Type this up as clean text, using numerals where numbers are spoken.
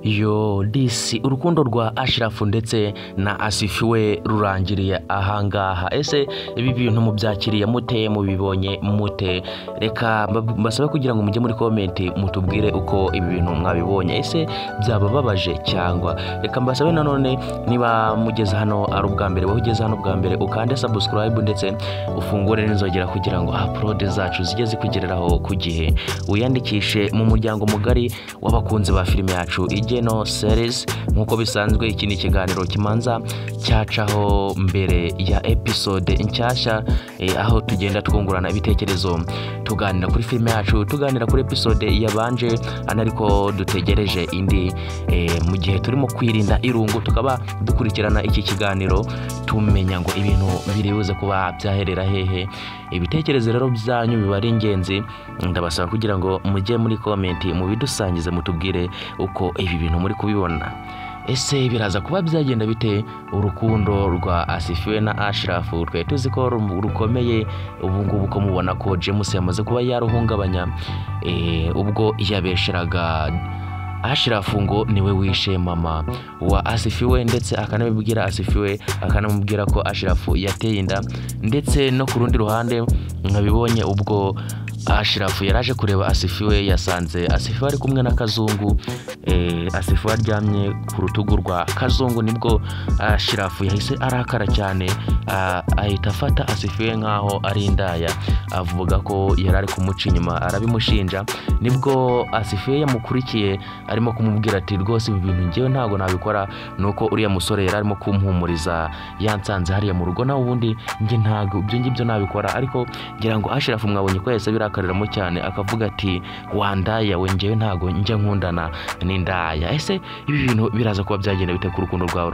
Yo disi urukundo rwa Ashraf ndetse na Asifiwe rurangiriye ahangaha. Ese ibi bintu mubyakiriye mute, mubibonye mute? Reka mbasabe kugira ngo mujye muri comment mutubwire uko ibi bintu mwabibonye. Ese byabababaje cyangwa? Reka mbasabe nanone niba mugeze hano ari ubwa mbere, wowe ugeze hano ubwa mbere ukande subscribe ndetse ufungure n'inzogera kugira ngo upload zacu zijye zikugereraho ku gihe. Uyandikishe mu muryango mugari w'abakunzi ba filime yacu Igeno series. Nkuko bisanzwe iki ni ikiganiro kimanza cyacaho mbere ya episode nshyashya, aho tugenda twungurana ibitekerezo, tuganira kuri filime yacu, tuganira kuri episode yabanje, ariko dutegereje indi mu gihe turimo kwirinda irungu, tukaba dukurikirana iki kiganiro tumenya ngo ibintu biribuze kuba byaherera hehe. Ibitekerezo rero byanyu biba ari ingenzi, ndabasaba kugira ngo mujye muri comment mubidusangize, mutubwire uko ibi bintu muri kubibona. Ese biraza kuba byagenda bite urukundo rwa Asifiwe na Ashraf? Twe tuzi ko rukomeye ubu ngubu, ko mubona ko James yamaze kuba yaruhungabanya ubwo yabesheraga Ashraf ngo niwe wishe mama wa Asifiwe, ndetse akanabibwira Asifiwe, akanamubwira ko Ashraf yateye inda. Ndetse no ku rundi ruhande nkabibonye ubwo Ashraf yaraje kureba Asifiwe, yasanze Asifiwe ari kumwe na Kazungu. Asifiwe aryamye ku rutugu rwa Kazungu, nibwo Ashraf yahise arakara cyane, ahita afata Asifiwe nkaho ari indaya, avuga ko yarari kumuca inyuma, arabimushinja. Nibwo Asifiwe yamukurikiye arimo kumubwira ati rwose ibi bintu ngewe ntago nabikora, nuko uriya musore yararimo kumpumuriza, yansanze hariya mu rugo, naho ubundi nge ntago ibyo ngibyo nabikora. Ariko ngira ngo Ashraf mwabonye ko yahise birakariramo cyane, akavuga ati wandaya we, ngewe ntago njya nkundana n'indaya. Ese ibi bintu biraza kuba byagenda bite ku rukundo rwawe?